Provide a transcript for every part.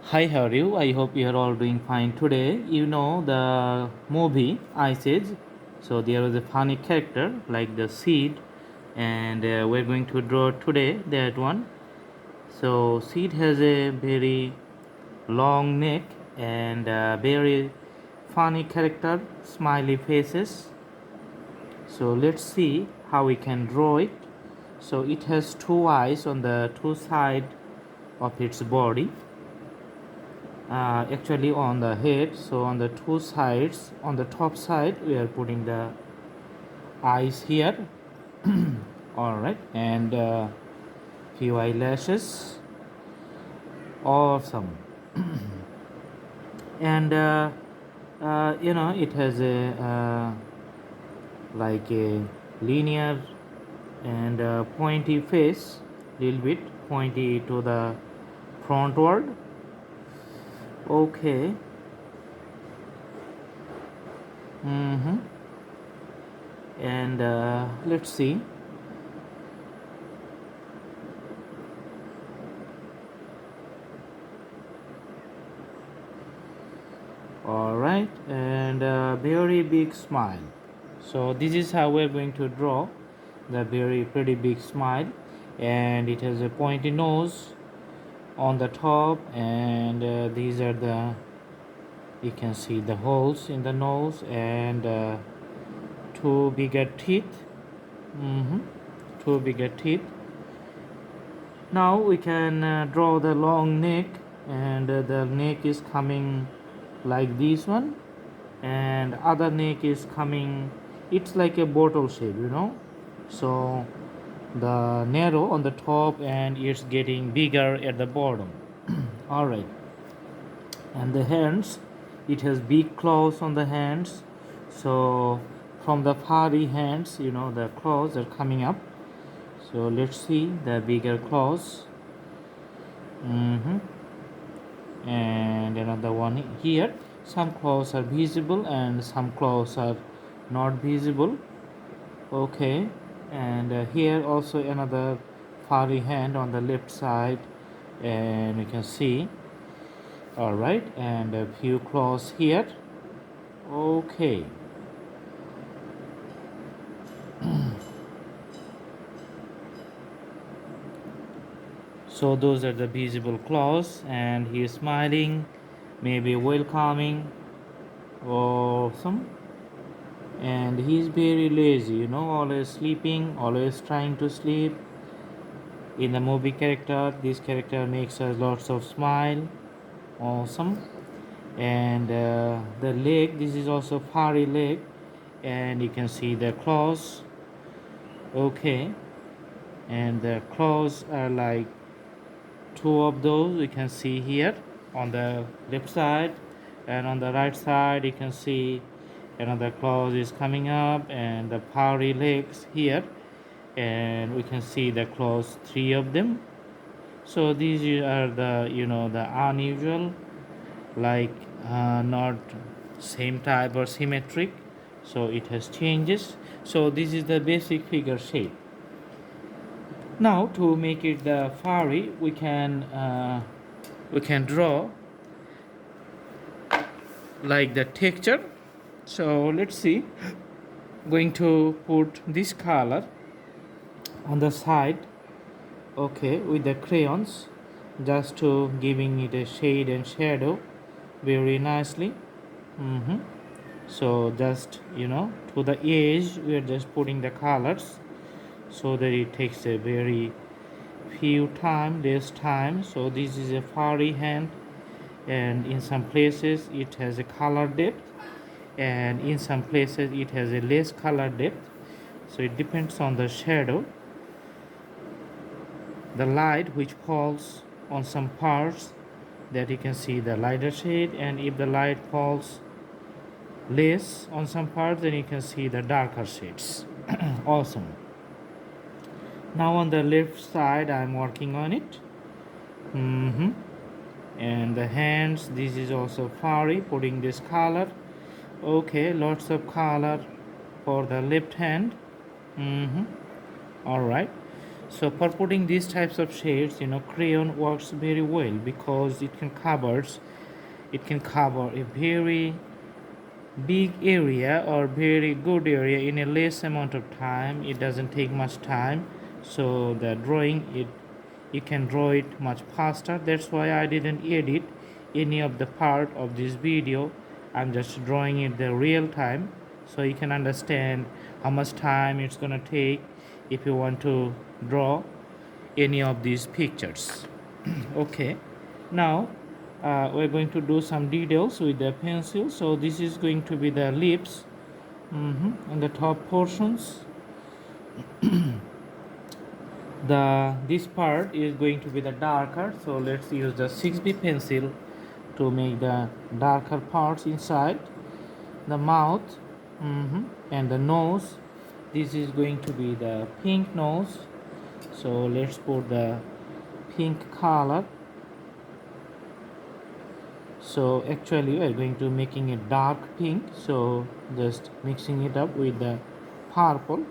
Hi, how are you? I hope you are all doing fine today. You know the movie Ice Age. So there was a funny character like the Seed, and we're going to draw today that one. So Seed has a very long neck and very funny character, smiley faces. So let's see how we can draw it. So it has two eyes on the two sides of its body, actually on the head. So on the two sides, on the top side we are putting the eyes here. All right, and few eyelashes. Awesome. And it has a like a linear and pointy face, little bit pointy to the frontward. Okay. Mm-hmm. And let's see. All right, and a very big smile. So this is how we're going to draw the very pretty big smile, and it has a pointy nose on the top, and these are the, you can see the holes in the nose, and two bigger teeth. Mm-hmm. Two bigger teeth. Now we can draw the long neck, and the neck is coming like this one, and other neck is coming, it's like a bottle shape. So the narrow on the top and it's getting bigger at the bottom. All right, and the hands, it has big claws on the hands. So from the furry hands, the claws are coming up. So let's see the bigger claws. Mm-hmm. And another one here. Some claws are visible and some claws are not visible. Okay, and here also another furry hand on the left side, and you can see. All right, and a few claws here. Okay. So those are the visible claws, and he is smiling, maybe welcoming or some. And he's very lazy, always sleeping, always trying to sleep. In the movie character, this character makes us lots of smile. Awesome. And the leg, this is also furry leg, and you can see the claws. Okay, and the claws are like two of those you can see here on the left side, and on the right side you can see another claws is coming up, and the furry legs here, and we can see the claws, three of them. So these are the the unusual, like not same type or symmetric, so it has changes. So this is the basic figure shape. Now to make it the furry, we can draw like the texture. So let's see, going to put this color on the side, okay, with the crayons, just to giving it a shade and shadow very nicely. Mm-hmm. So just to the edge we are just putting the colors, so that it takes a very few time, less time. So this is a furry hand, and in some places it has a color depth, and in some places it has a less color depth. So it depends on the shadow, the light which falls on some parts, that you can see the lighter shade, and if the light falls less on some parts, then you can see the darker shades. Awesome. Now on the left side I'm working on it. Mm-hmm. And the hands, this is also furry, putting this color. Okay, lots of color for the left hand. Mm-hmm. All right, So for putting these types of shades, crayon works very well because it can cover a very big area or very good area in a less amount of time. It doesn't take much time, so the drawing it you can draw it much faster. That's why I didn't edit any of the part of this video. I'm just drawing it the real time, so you can understand how much time it's gonna take if you want to draw any of these pictures. Okay, now we're going to do some details with the pencil. So this is going to be the lips, and the top portions. This part is going to be the darker, so let's use the 6B pencil to make the darker parts inside the mouth, and the nose. This is going to be the pink nose, so let's put the pink color. So actually we're going to making it dark pink, so just mixing it up with the purple.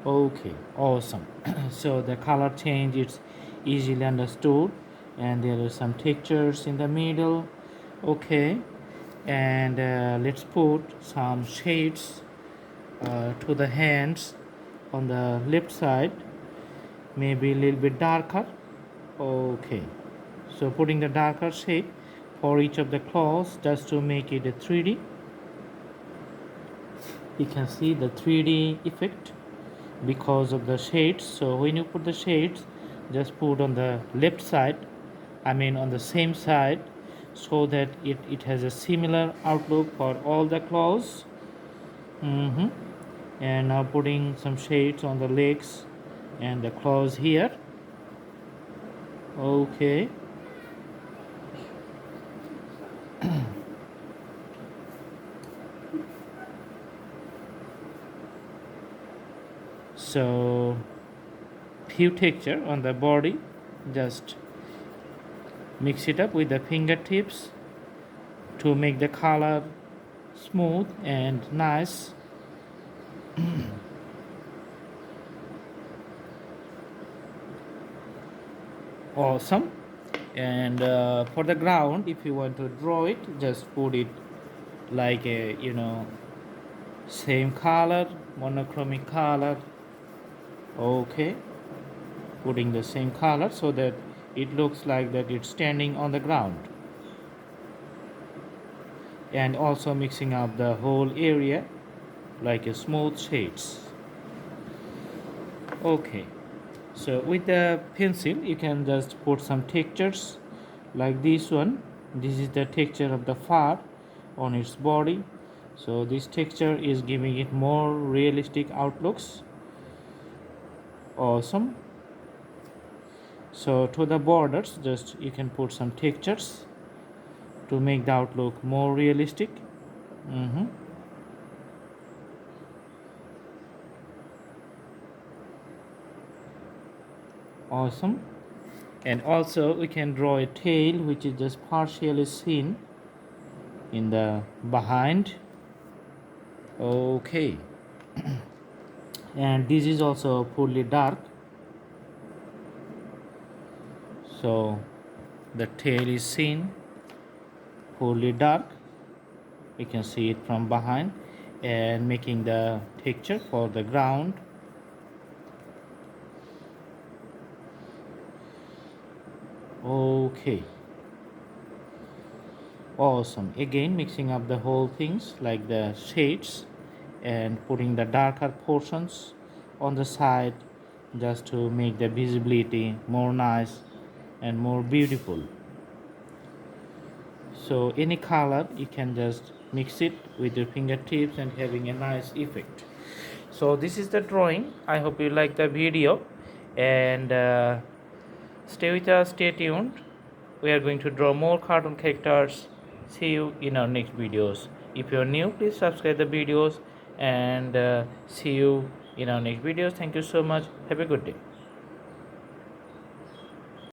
Okay, awesome. So the color change is easily understood, and there are some textures in the middle. Okay, and let's put some shades to the hands on the left side, maybe a little bit darker. Okay, so putting the darker shade for each of the claws just to make it a 3D. You can see the 3D effect because of the shades. So when you put the shades, just put on the left side, on the same side, so that it has a similar outlook for all the claws. And now putting some shades on the legs and the claws here. Okay, so few texture on the body, just mix it up with the fingertips to make the color smooth and nice. Awesome. And for the ground, if you want to draw it, just put it like a same color, monochromatic color. Okay, putting the same color so that it looks like that it's standing on the ground, and also mixing up the whole area like a smooth shades. Okay, so with the pencil you can just put some textures like this one. This is the texture of the fur on its body, so this texture is giving it more realistic outlooks. Awesome. So to the borders, just you can put some textures to make the outlook more realistic. Awesome. And also we can draw a tail which is just partially seen in the behind. Okay. And this is also fully dark, so the tail is seen fully dark. You can see it from behind, and making the texture for the ground. Okay, awesome. Again mixing up the whole things like the shades and putting the darker portions on the side just to make the visibility more nice and more beautiful. So any color you can just mix it with your fingertips and having a nice effect. So this is the drawing. I hope you like the video, and stay with us, stay tuned. We are going to draw more cartoon characters. See you in our next videos. If you are new, please subscribe the videos, and see you in our next videos. Thank you so much. Have a good day.